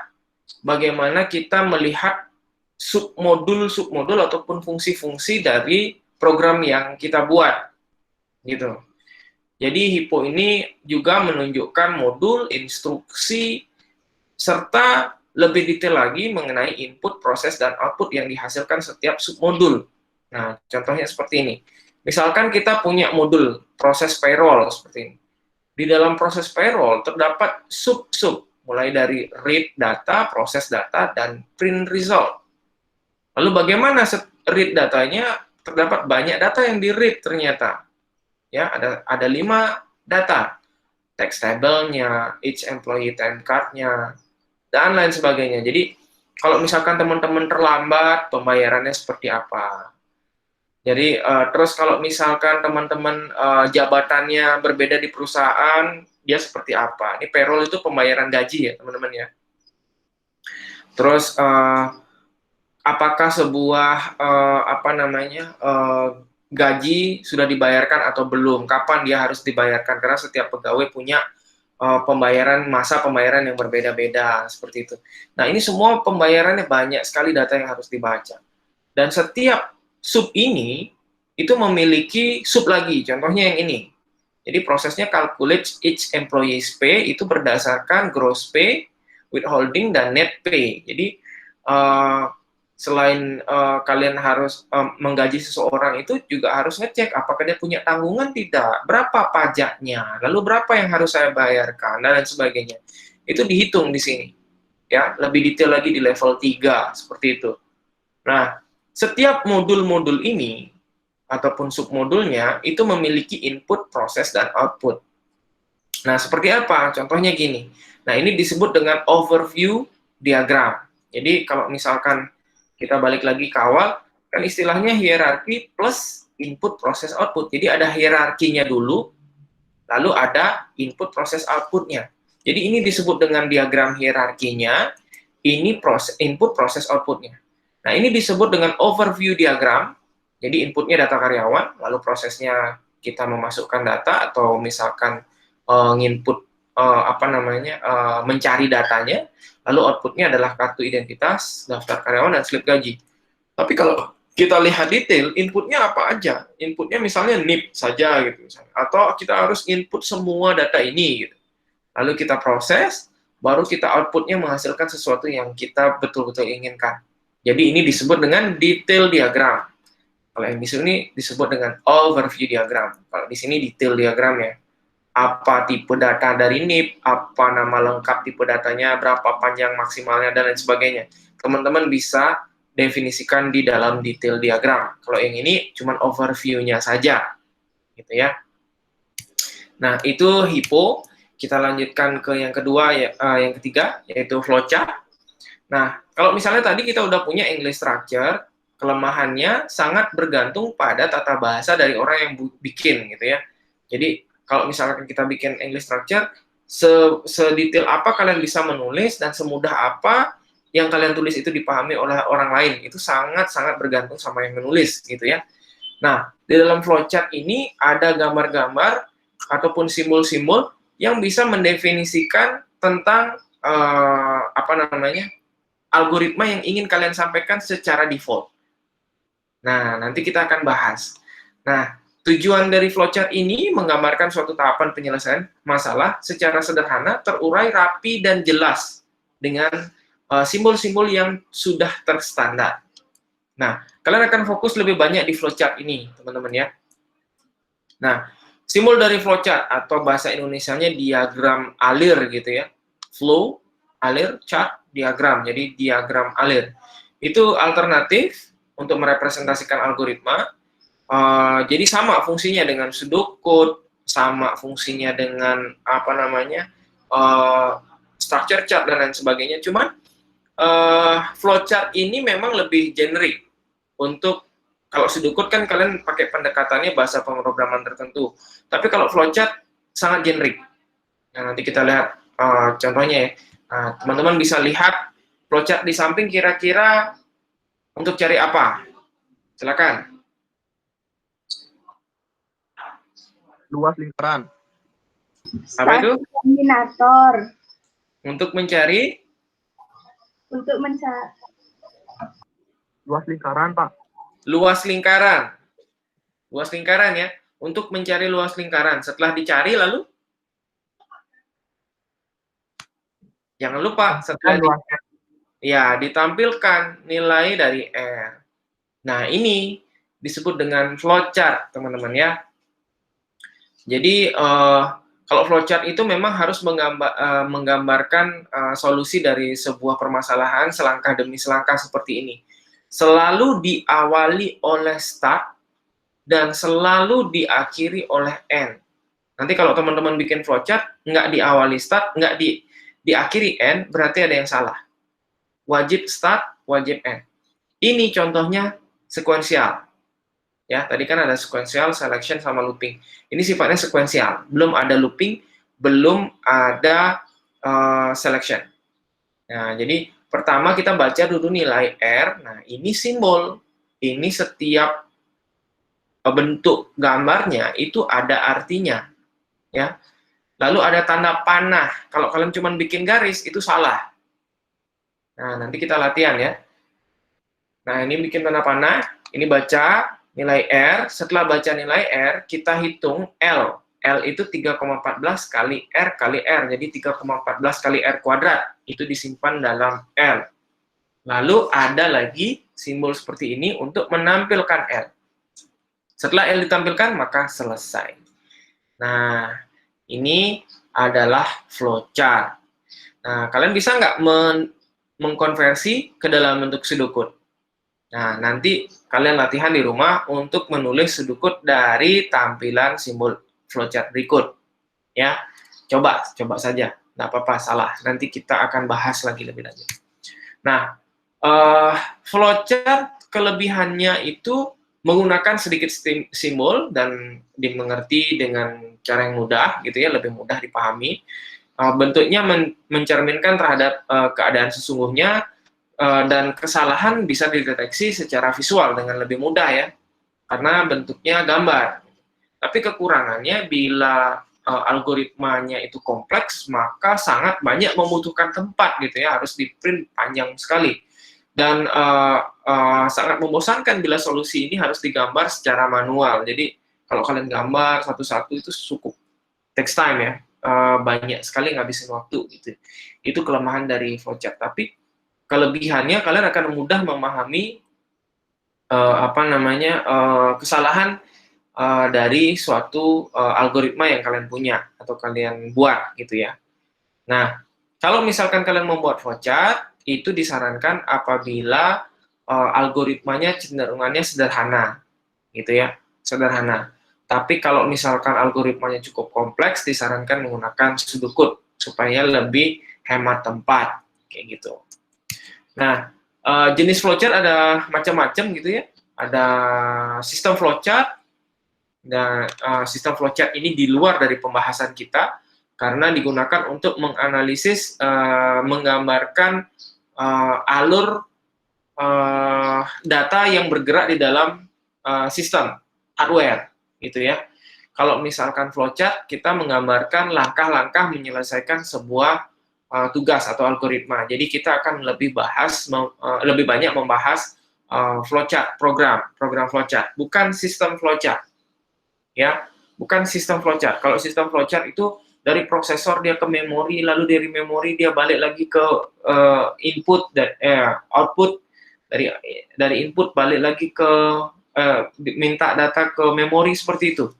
bagaimana kita melihat submodul ataupun fungsi-fungsi dari program yang kita buat gitu. Jadi HIPPO ini juga menunjukkan modul, instruksi, serta lebih detail lagi mengenai input, proses, dan output yang dihasilkan setiap submodul. Nah, contohnya seperti ini. Misalkan kita punya modul proses payroll seperti ini. Di dalam proses payroll terdapat sub-sub, mulai dari read data, proses data, dan print result. Lalu bagaimana read datanya? Terdapat banyak data yang di-read ternyata. Ya, ada 5 data. Text table-nya, each employee time card-nya, dan lain sebagainya. Jadi, kalau misalkan teman-teman terlambat, pembayarannya seperti apa? Jadi, terus kalau misalkan teman-teman jabatannya berbeda di perusahaan, dia seperti apa? Ini payroll itu pembayaran gaji ya, teman-teman ya. Terus, apakah sebuah gaji sudah dibayarkan atau belum? Kapan dia harus dibayarkan? Karena setiap pegawai punya masa pembayaran yang berbeda-beda seperti itu. Nah, ini semua pembayarannya banyak sekali data yang harus dibaca. Dan setiap sub ini itu memiliki sub lagi. Contohnya yang ini. Jadi prosesnya calculate each employee's pay itu berdasarkan gross pay, withholding, dan net pay. Jadi selain kalian harus menggaji seseorang, itu juga harus ngecek apakah dia punya tanggungan tidak, berapa pajaknya, lalu berapa yang harus saya bayarkan, dan lain sebagainya. Itu dihitung di sini. Ya, lebih detail lagi di level 3 seperti itu. Nah, setiap modul-modul ini ataupun submodulnya itu memiliki input, proses, dan output. Nah, seperti apa? Contohnya gini. Nah, ini disebut dengan overview diagram. Jadi, kalau misalkan kita balik lagi ke awal, kan istilahnya hierarki plus input, proses, output. Jadi ada hierarkinya dulu, lalu ada input, proses, outputnya. Jadi ini disebut dengan diagram hierarkinya, ini input, proses, outputnya. Nah, ini disebut dengan overview diagram. Jadi inputnya data karyawan, lalu prosesnya kita memasukkan data atau misalkan nginput mencari datanya, lalu outputnya adalah kartu identitas, daftar karyawan, dan slip gaji. Tapi kalau kita lihat detail, inputnya apa aja? Inputnya misalnya NIP saja gitu, atau kita harus input semua data ini gitu. Lalu kita proses, baru kita outputnya menghasilkan sesuatu yang kita betul-betul inginkan. Jadi ini disebut dengan detail diagram. Kalau yang di sini disebut dengan overview diagram. Kalau di sini detail diagramnya. Apa tipe data dari NIP, apa nama lengkap tipe datanya, berapa panjang maksimalnya, dan lain sebagainya. Teman-teman bisa definisikan di dalam detail diagram. Kalau yang ini cuma overview-nya saja, gitu ya. Nah, itu HIPPO. Kita lanjutkan ke yang kedua, yang ketiga, yaitu flowchart. Nah, kalau misalnya tadi kita udah punya English structure, kelemahannya sangat bergantung pada tata bahasa dari orang yang bikin, gitu ya. Jadi, kalau misalkan kita bikin English structure, sedetail apa kalian bisa menulis dan semudah apa yang kalian tulis itu dipahami oleh orang lain, itu sangat-sangat bergantung sama yang menulis, gitu ya. Nah, di dalam flowchart ini ada gambar-gambar ataupun simbol-simbol yang bisa mendefinisikan tentang algoritma yang ingin kalian sampaikan secara default. Nah, nanti kita akan bahas. Nah, tujuan dari flowchart ini menggambarkan suatu tahapan penyelesaian masalah secara sederhana, terurai, rapi, dan jelas dengan simbol-simbol yang sudah terstandar. Nah, kalian akan fokus lebih banyak di flowchart ini, teman-teman ya. Nah, simbol dari flowchart atau bahasa Indonesianya diagram alir gitu ya. flow, alir, chart, diagram. Jadi diagram alir. Itu alternatif untuk merepresentasikan algoritma. Jadi sama fungsinya dengan Sudokode, sama fungsinya dengan apa namanya structure chart dan lain sebagainya. Cuman flowchart ini memang lebih generik untuk kalau Sudokode kan kalian pakai pendekatannya bahasa pemrograman tertentu. Tapi kalau flowchart sangat generik. Nah, nanti kita lihat contohnya ya. Nah, teman-teman bisa lihat flowchart di samping kira-kira untuk cari apa? Silakan. Luas lingkaran. Apa itu? Kombinator. Untuk mencari Untuk mencari. Luas lingkaran, Pak. luas lingkaran. Luas lingkaran ya. Untuk mencari luas lingkaran. Setelah dicari lalu jangan lupa setelah ditampilkan nilai dari R. Nah, ini disebut dengan flowchart, teman-teman ya. Jadi kalau flowchart itu memang harus menggambarkan solusi dari sebuah permasalahan selangkah demi selangkah seperti ini. Selalu diawali oleh start dan selalu diakhiri oleh end. Nanti kalau teman-teman bikin flowchart nggak diawali start, nggak diakhiri end, berarti ada yang salah. Wajib start, wajib end. Ini contohnya sekuensial. Ya, tadi kan ada sequential, selection, sama looping. Ini sifatnya sekuensial. Belum ada looping, belum ada selection. Nah, jadi pertama kita baca dulu nilai R. Nah, ini simbol. Ini setiap bentuk gambarnya itu ada artinya. Ya. Lalu ada tanda panah. Kalau kalian cuma bikin garis, itu salah. Nah, nanti kita latihan ya. Nah, ini bikin tanda panah. Ini baca nilai R, setelah baca nilai R, kita hitung L. L itu 3,14 kali R kali R, jadi 3,14 kali R kuadrat. Itu disimpan dalam L. Lalu ada lagi simbol seperti ini untuk menampilkan L. Setelah L ditampilkan, maka selesai. Nah, ini adalah flowchart. Nah, kalian bisa nggak mengkonversi ke dalam bentuk Sudokode? Nah, nanti kalian latihan di rumah untuk menulis Sudokode dari tampilan simbol flowchart berikut. Ya, coba saja. Nggak apa-apa, salah. Nanti kita akan bahas lagi lebih lanjut. Nah, flowchart kelebihannya itu menggunakan sedikit simbol dan dimengerti dengan cara yang mudah, gitu ya, lebih mudah dipahami. Bentuknya mencerminkan terhadap keadaan sesungguhnya, dan kesalahan bisa dideteksi secara visual dengan lebih mudah ya, karena bentuknya gambar. Tapi kekurangannya bila algoritmanya itu kompleks, maka sangat banyak membutuhkan tempat gitu ya, harus di print panjang sekali. Dan sangat membosankan bila solusi ini harus digambar secara manual. Jadi kalau kalian gambar satu-satu itu cukup takes time ya, banyak sekali ngabisin waktu gitu. Itu kelemahan dari flowchart. Tapi kelebihannya kalian akan mudah memahami kesalahan dari suatu algoritma yang kalian punya atau kalian buat gitu ya. Nah, kalau misalkan kalian membuat flowchart, itu disarankan apabila algoritmanya cenderungannya sederhana gitu ya, sederhana. Tapi kalau misalkan algoritmanya cukup kompleks, disarankan menggunakan Sudokode supaya lebih hemat tempat kayak gitu. Nah, jenis flowchart ada macam-macam gitu ya. Ada sistem flowchart. Dan sistem flowchart ini di luar dari pembahasan kita karena digunakan untuk menganalisis, menggambarkan alur data yang bergerak di dalam sistem hardware, gitu ya. Kalau misalkan flowchart, kita menggambarkan langkah-langkah menyelesaikan sebuah tugas atau algoritma. Jadi kita akan lebih banyak membahas flowchart, program flowchart, bukan sistem flowchart. Ya, bukan sistem flowchart. Kalau sistem flowchart itu dari prosesor dia ke memori, lalu dari memori dia balik lagi ke input dan output, dari input balik lagi ke minta data ke memori, seperti itu.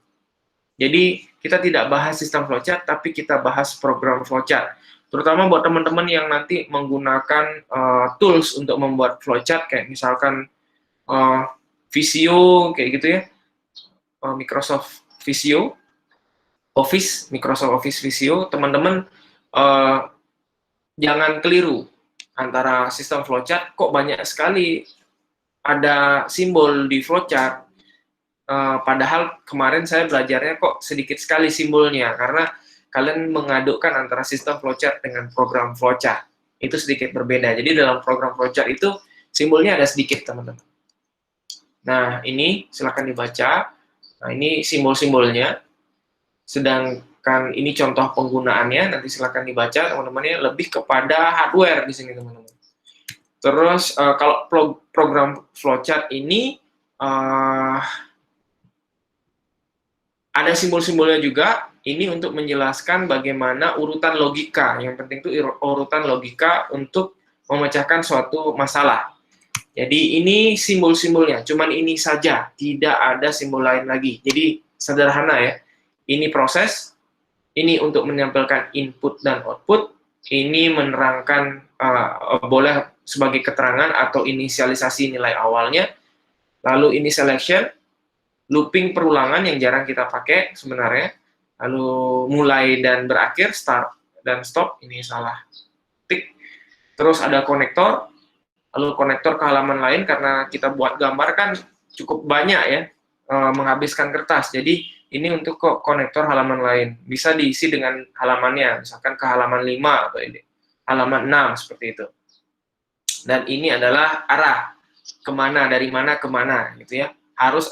Jadi kita tidak bahas sistem flowchart, tapi kita bahas program flowchart. Terutama buat teman-teman yang nanti menggunakan tools untuk membuat flowchart, kayak misalkan Visio, kayak gitu ya, Microsoft Visio, Microsoft Office Visio, teman-teman jangan keliru antara sistem flowchart, kok banyak sekali ada simbol di flowchart, padahal kemarin saya belajarnya kok sedikit sekali simbolnya, karena kalian mengadukkan antara sistem flowchart dengan program flowchart. Itu sedikit berbeda. Jadi dalam program flowchart itu simbolnya ada sedikit, teman-teman. Nah, ini silakan dibaca. Nah, ini simbol-simbolnya. Sedangkan ini contoh penggunaannya, nanti silakan dibaca, teman-temannya, lebih kepada hardware di sini, teman-teman. Terus, kalau program flowchart ini, ada simbol-simbolnya juga, ini untuk menjelaskan bagaimana urutan logika. Yang penting itu urutan logika untuk memecahkan suatu masalah. Jadi ini simbol-simbolnya, cuman ini saja, tidak ada simbol lain lagi. Jadi sederhana ya, ini proses, ini untuk menyampaikan input dan output, ini menerangkan boleh sebagai keterangan atau inisialisasi nilai awalnya, lalu ini selection, looping perulangan yang jarang kita pakai sebenarnya, lalu mulai dan berakhir, start dan stop, ini salah tik. Terus ada konektor, lalu konektor ke halaman lain, karena kita buat gambar kan cukup banyak ya, menghabiskan kertas, jadi ini untuk konektor halaman lain, bisa diisi dengan halamannya, misalkan ke halaman 5 atau ini, halaman 6, seperti itu. Dan ini adalah arah, kemana, dari mana kemana, gitu ya, harus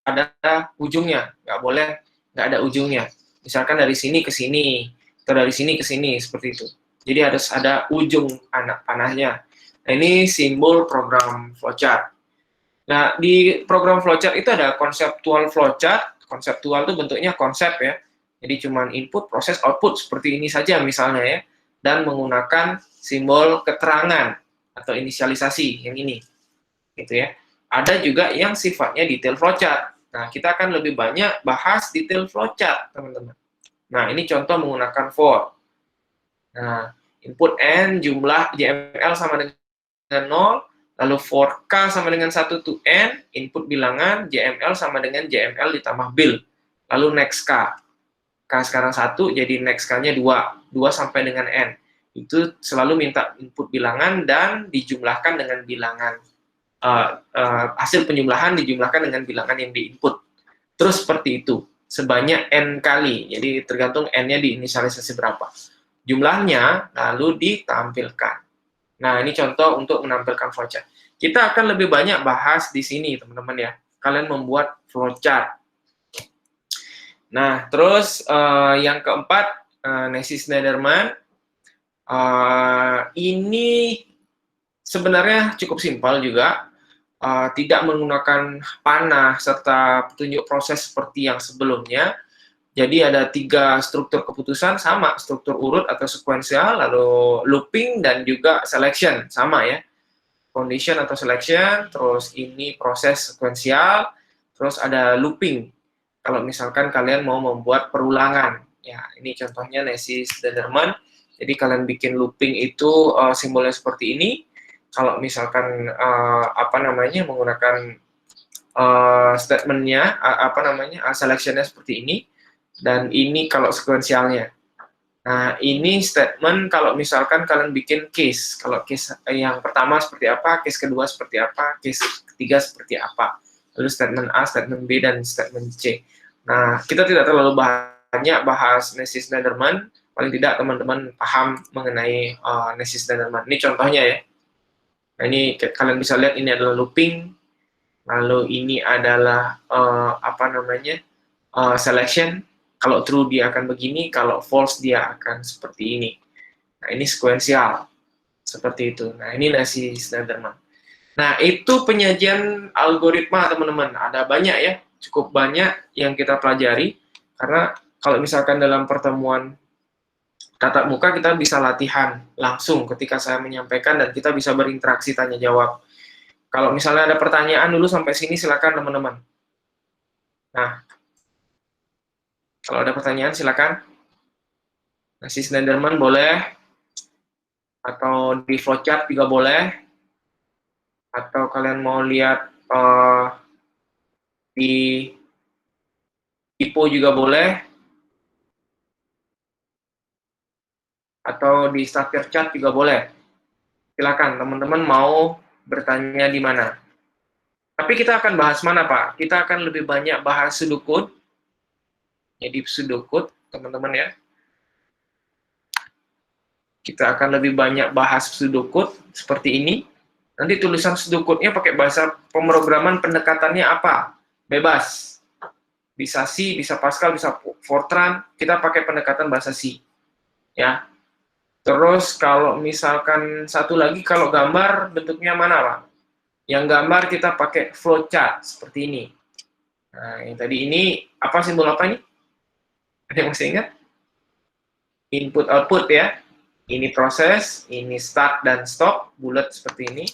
ada ujungnya, nggak boleh nggak ada ujungnya. Misalkan dari sini ke sini, atau dari sini ke sini, seperti itu. Jadi harus ada ujung anak panahnya. Nah, ini simbol program flowchart. Nah, di program flowchart itu ada konseptual flowchart. Konseptual itu bentuknya konsep ya. Jadi cuman input, proses, output, seperti ini saja misalnya ya. Dan menggunakan simbol keterangan atau inisialisasi, yang ini. Gitu ya. Ada juga yang sifatnya detail flowchart. Nah, kita akan lebih banyak bahas detail flowchart, teman-teman. Nah, ini contoh menggunakan for. Nah, input n, jumlah JML sama dengan 0, lalu for k sama dengan 1 to n, input bilangan, JML sama dengan JML ditambah bil. Lalu next k. K sekarang 1, jadi next k-nya 2. 2 sampai dengan n. Itu selalu minta input bilangan dan dijumlahkan dengan bilangan. Hasil penjumlahan dijumlahkan dengan bilangan yang diinput. Terus seperti itu, sebanyak n kali. Jadi tergantung n-nya diinisialisasi berapa. Jumlahnya lalu ditampilkan. Nah, ini contoh untuk menampilkan flowchart. Kita akan lebih banyak bahas di sini, teman-teman ya. Kalian membuat flowchart. Nah, terus yang keempat, Nassy-Snyderman. Ini sebenarnya cukup simpel juga. Tidak menggunakan panah serta petunjuk proses seperti yang sebelumnya. Jadi ada 3 struktur keputusan, sama struktur urut atau sekuensial, lalu looping dan juga selection, sama ya. Condition atau selection, terus ini proses sekuensial, terus ada looping. Kalau misalkan kalian mau membuat perulangan, ya ini contohnya Nassy-Snyderman. Jadi kalian bikin looping itu simbolnya seperti ini. Kalau misalkan menggunakan statementnya selectionnya seperti ini, dan ini kalau sekuensialnya. Nah, ini statement kalau misalkan kalian bikin case. Kalau case yang pertama seperti apa, case kedua seperti apa, case ketiga seperti apa. Lalu statement A, statement B, dan statement C. Nah, kita tidak terlalu banyak bahas Nassy-Snyderman, paling tidak teman-teman paham mengenai Nassy-Snyderman. Ini contohnya ya. Nah, ini kalian bisa lihat, ini adalah looping, lalu ini adalah selection. Kalau true dia akan begini, kalau false dia akan seperti ini. Nah, ini sekuensial, seperti itu. Nah, ini Nassy-Snyderman. Nah, itu penyajian algoritma, teman-teman. Ada banyak ya, cukup banyak yang kita pelajari, karena kalau misalkan dalam pertemuan tatap muka, kita bisa latihan langsung ketika saya menyampaikan, dan kita bisa berinteraksi tanya jawab. Kalau misalnya ada pertanyaan dulu sampai sini, silakan teman-teman. Nah, kalau ada pertanyaan silakan. Nassy-Snyderman boleh atau di flowchart juga boleh, atau kalian mau lihat di IPO juga boleh, atau di structure chart juga boleh. Silakan teman-teman mau bertanya di mana. Tapi kita akan bahas mana, Pak? Kita akan lebih banyak bahas pseudocode. Jadi pseudocode, teman-teman ya. Kita akan lebih banyak bahas pseudocode seperti ini. Nanti tulisan pseudocode-nya pakai bahasa pemrograman pendekatannya apa? Bebas. Bisa C, bisa Pascal, bisa Fortran. Kita pakai pendekatan bahasa C. Ya. Terus kalau misalkan satu lagi, kalau gambar bentuknya mana, Pak? Yang gambar kita pakai flowchart seperti ini. Nah, yang tadi ini apa, simbol apa ini? Ada yang masih ingat? Input output ya. Ini proses, ini start dan stop, bulat seperti ini.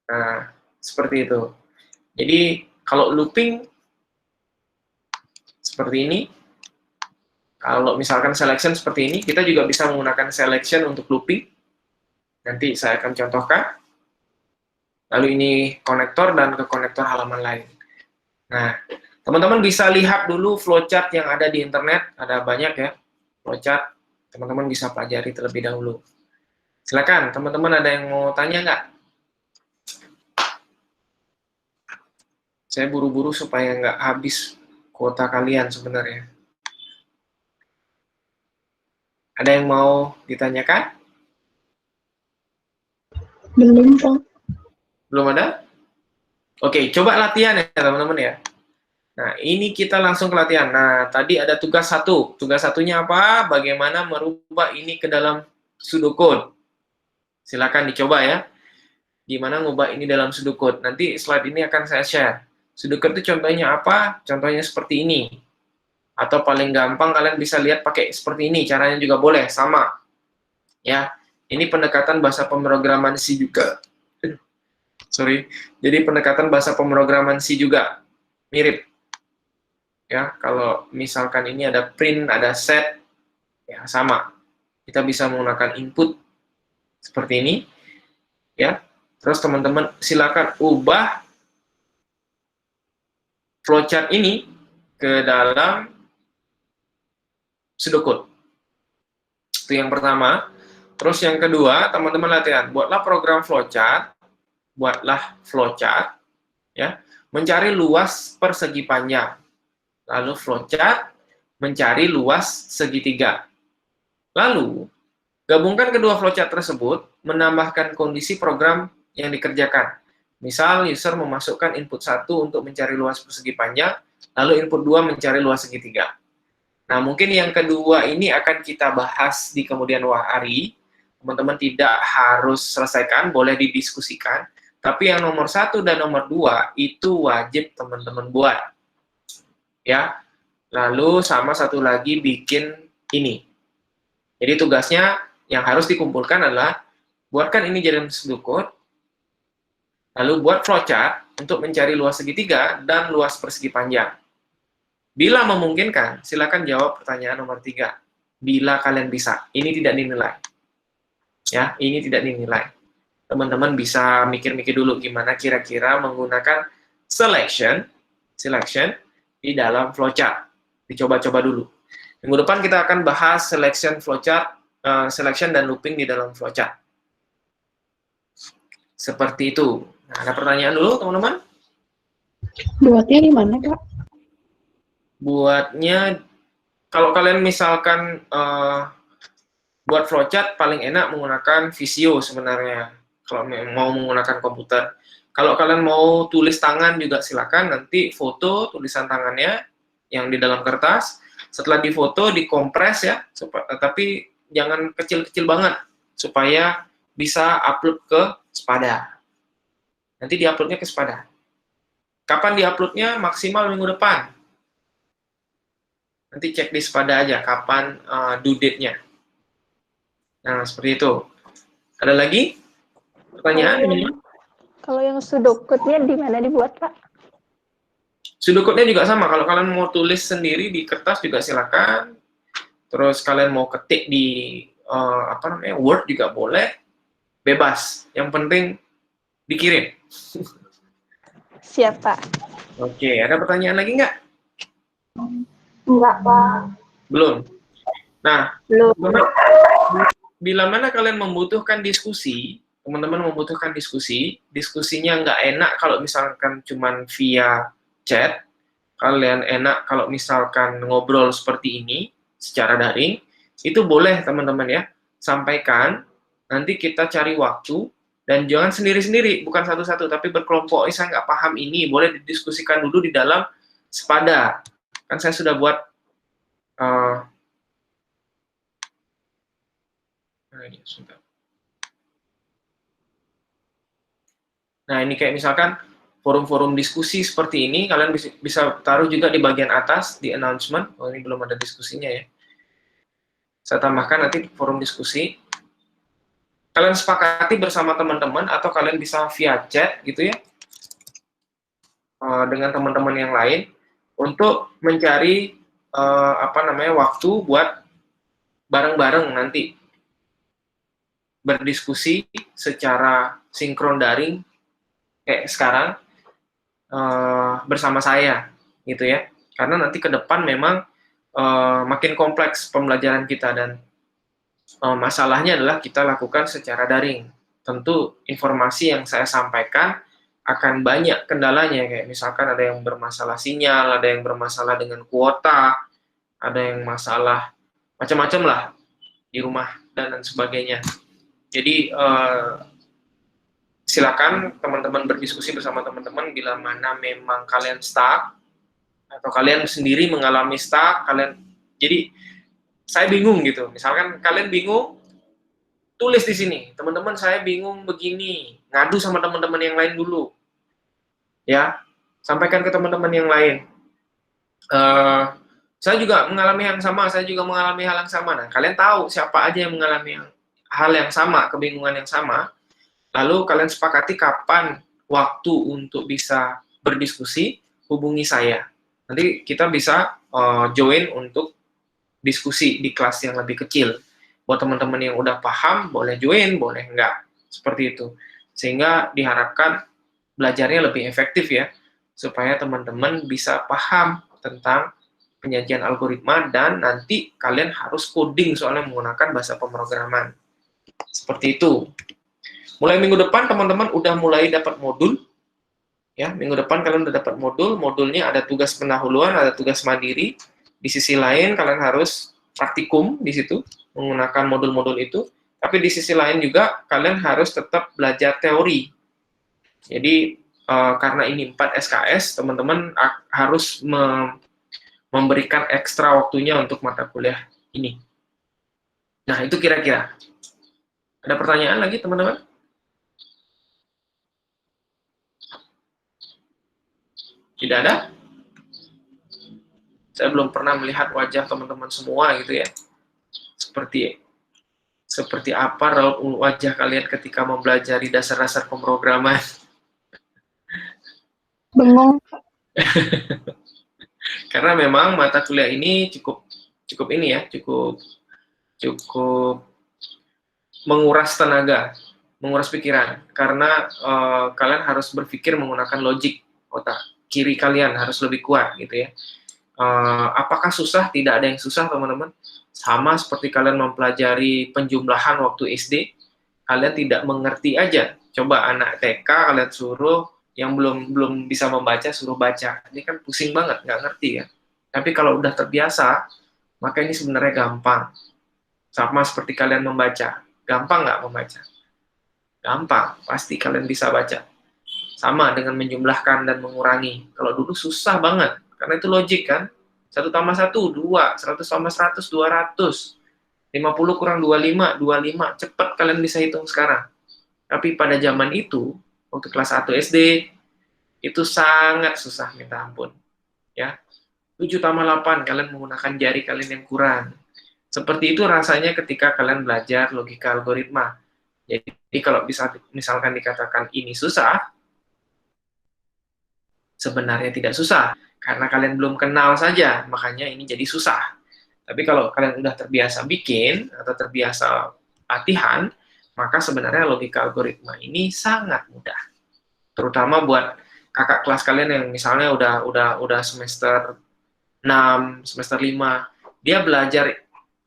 Nah, seperti itu. Jadi kalau looping seperti ini. Kalau misalkan selection seperti ini, kita juga bisa menggunakan selection untuk looping. Nanti saya akan contohkan. Lalu ini konektor dan ke konektor halaman lain. Nah, teman-teman bisa lihat dulu flowchart yang ada di internet. Ada banyak ya, flowchart. Teman-teman bisa pelajari terlebih dahulu. Silakan, teman-teman ada yang mau tanya nggak? Saya buru-buru supaya nggak habis kuota kalian sebenarnya. Ada yang mau ditanyakan? Belum, Pak. Belum ada? Oke, coba latihan ya teman-teman ya. Nah, ini kita langsung ke latihan. Nah, tadi ada tugas 1. Tugas satunya apa? Bagaimana merubah ini ke dalam pseudocode. Silakan dicoba ya. Gimana ngubah ini dalam pseudocode. Nanti slide ini akan saya share. Pseudocode itu contohnya apa? Contohnya seperti ini. Atau paling gampang kalian bisa lihat pakai seperti ini. Caranya juga boleh, sama. Ya, ini pendekatan bahasa pemrograman C juga. Sorry. Jadi pendekatan bahasa pemrograman C juga. Mirip. Ya, kalau misalkan ini ada print, ada set, ya sama. Kita bisa menggunakan input seperti ini. Ya. Terus teman-teman silakan ubah flowchart ini ke dalam pseudocode. Itu yang pertama. Terus yang kedua, teman-teman latihan, buatlah program flowchart, ya, mencari luas persegi panjang. Lalu flowchart mencari luas segitiga. Lalu gabungkan kedua flowchart tersebut, menambahkan kondisi program yang dikerjakan. Misal user memasukkan input 1 untuk mencari luas persegi panjang, lalu input 2 mencari luas segitiga. Nah, mungkin yang kedua ini akan kita bahas di kemudian hari. Teman-teman tidak harus selesaikan, boleh didiskusikan. Tapi yang nomor 1 dan nomor 2 itu wajib teman-teman buat. Ya. Lalu sama satu lagi bikin ini. Jadi tugasnya yang harus dikumpulkan adalah buatkan ini jadi pseudocode. Lalu buat flowchart untuk mencari luas segitiga dan luas persegi panjang. Bila memungkinkan, silakan jawab pertanyaan nomor 3. Bila kalian bisa, ini tidak dinilai. Ya, ini tidak dinilai. Teman-teman bisa mikir-mikir dulu gimana kira-kira menggunakan selection di dalam flowchart. Dicoba-coba dulu. Minggu depan kita akan bahas selection flowchart, selection dan looping di dalam flowchart. Seperti itu. Nah, ada pertanyaan dulu, teman-teman? Buatnya di mana, Pak? Buatnya, kalau kalian misalkan buat flowchart paling enak menggunakan Visio sebenarnya, kalau mau menggunakan komputer. Kalau kalian mau tulis tangan juga silakan, nanti foto tulisan tangannya yang di dalam kertas, setelah difoto dikompres ya, tapi jangan kecil-kecil banget, supaya bisa upload ke Spada. Nanti diuploadnya ke Spada. Kapan diuploadnya? Maksimal minggu depan. Nanti cek di Spada aja kapan due date-nya. Nah, seperti itu. Ada lagi pertanyaan? Kalau yang pseudocode-nya di mana dibuat, Pak? Pseudocode-nya juga sama. Kalau kalian mau tulis sendiri di kertas juga silakan. Terus kalian mau ketik di Word juga boleh, bebas. Yang penting dikirim. Siap, Pak. Oke, ada pertanyaan lagi nggak? Enggak, Pak. Belum. Nah, Belum. bila mana kalian membutuhkan diskusi, teman-teman membutuhkan diskusinya nggak enak kalau misalkan cuman via chat, kalian enak kalau misalkan ngobrol seperti ini, secara daring, itu boleh teman-teman ya, sampaikan, nanti kita cari waktu, dan jangan sendiri-sendiri, bukan satu-satu, tapi berkelompok. Saya nggak paham ini, boleh didiskusikan dulu di dalam sepada. Kan saya sudah buat nah, ini kayak misalkan forum-forum diskusi seperti ini, kalian bisa taruh juga di bagian atas, di announcement. Oh, ini belum ada diskusinya ya. Saya tambahkan nanti forum diskusi. Kalian sepakati bersama teman-teman, atau kalian bisa via chat gitu ya, dengan teman-teman yang lain, untuk mencari waktu buat bareng-bareng nanti berdiskusi secara sinkron daring kayak sekarang bersama saya gitu ya, karena nanti ke depan memang makin kompleks pembelajaran kita, dan masalahnya adalah kita lakukan secara daring. Tentu informasi yang saya sampaikan akan banyak kendalanya, kayak misalkan ada yang bermasalah sinyal, ada yang bermasalah dengan kuota, ada yang masalah macam-macam lah di rumah dan sebagainya. Jadi silakan teman-teman berdiskusi bersama teman-teman bila mana memang kalian stuck atau kalian sendiri mengalami stuck, jadi saya bingung gitu. Misalkan kalian bingung, tulis di sini, teman-teman saya bingung begini, ngadu sama teman-teman yang lain dulu. Ya, sampaikan ke teman-teman yang lain. Saya juga mengalami hal yang sama. Nah, kalian tahu siapa aja yang mengalami hal yang sama, kebingungan yang sama. Lalu kalian sepakati kapan waktu untuk bisa berdiskusi, hubungi saya. Nanti kita bisa join untuk diskusi di kelas yang lebih kecil. Buat teman-teman yang udah paham, boleh join, boleh enggak. Seperti itu. Sehingga diharapkan belajarnya lebih efektif ya, supaya teman-teman bisa paham tentang penyajian algoritma, dan nanti kalian harus coding soalnya menggunakan bahasa pemrograman. Seperti itu. Mulai minggu depan teman-teman udah mulai dapat modul. Ya, minggu depan kalian udah dapat modulnya ada tugas pendahuluan, ada tugas mandiri. Di sisi lain kalian harus praktikum di situ menggunakan modul-modul itu. Tapi di sisi lain juga kalian harus tetap belajar teori. Jadi karena ini 4 SKS, teman-teman harus memberikan ekstra waktunya untuk mata kuliah ini. Nah, itu kira-kira. Ada pertanyaan lagi, teman-teman? Tidak ada? Saya belum pernah melihat wajah teman-teman semua gitu ya. Seperti apa raut wajah kalian ketika mempelajari dasar-dasar pemrograman. Bengong. Karena memang mata kuliah ini cukup ini ya, cukup menguras tenaga, menguras pikiran, karena kalian harus berpikir menggunakan logik otak. Kiri kalian harus lebih kuat gitu ya. Apakah susah? Tidak ada yang susah, teman-teman. Sama seperti kalian mempelajari penjumlahan waktu SD, kalian tidak mengerti aja. Coba anak TK kalian suruh yang belum bisa membaca, suruh baca. Ini kan pusing banget, nggak ngerti ya. Tapi kalau udah terbiasa, maka ini sebenarnya gampang. Sama seperti kalian membaca. Gampang nggak membaca? Gampang, pasti kalian bisa baca. Sama dengan menjumlahkan dan mengurangi. Kalau dulu susah banget, karena itu logik kan. 1 tambah 1, 2. 100 tambah 100, 200. 50 kurang 25, 25. Cepat kalian bisa hitung sekarang. Tapi pada zaman itu, waktu kelas 1 SD, itu sangat susah, minta ampun. Ya, 7 tambah 8, kalian menggunakan jari kalian yang kurang. Seperti itu rasanya ketika kalian belajar logika algoritma. Jadi kalau misalkan dikatakan ini susah, sebenarnya tidak susah, karena kalian belum kenal saja, makanya ini jadi susah. Tapi kalau kalian udah terbiasa bikin atau terbiasa latihan, maka sebenarnya logika algoritma ini sangat mudah. Terutama buat kakak kelas kalian yang misalnya udah semester 6, semester 5, dia belajar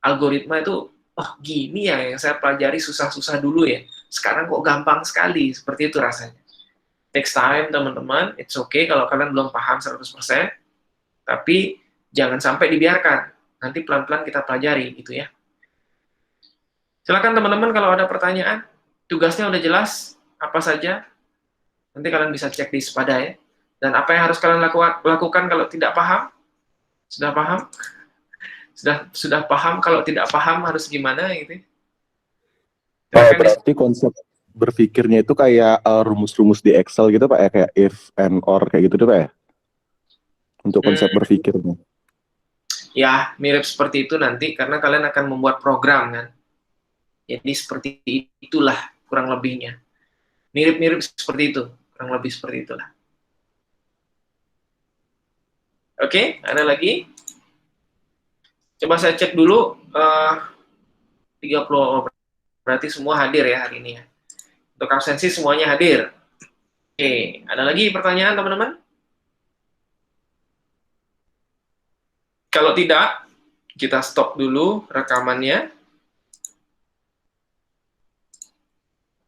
algoritma itu, oh gini ya yang saya pelajari susah-susah dulu ya. Sekarang kok gampang sekali, seperti itu rasanya. Takes time teman-teman, it's okay kalau kalian belum paham 100%, tapi jangan sampai dibiarkan. Nanti pelan-pelan kita pelajari gitu ya. Silakan teman-teman kalau ada pertanyaan, tugasnya udah jelas, apa saja, nanti kalian bisa cek di Sepada ya. Dan apa yang harus kalian lakukan kalau tidak paham? Sudah paham? Sudah paham kalau tidak paham harus gimana gitu? Berarti konsep berpikirnya itu kayak rumus-rumus di Excel gitu Pak ya, kayak if and or kayak gitu tuh Pak ya? Untuk konsep berpikirnya. Ya, mirip seperti itu nanti karena kalian akan membuat program kan. Jadi seperti itulah kurang lebihnya. Mirip-mirip seperti itu, kurang lebih seperti itulah. Oke, ada lagi? Coba saya cek dulu 30, berarti semua hadir ya hari ini ya. Untuk absensi semuanya hadir. Oke, ada lagi pertanyaan teman-teman? Kalau tidak, kita stop dulu rekamannya.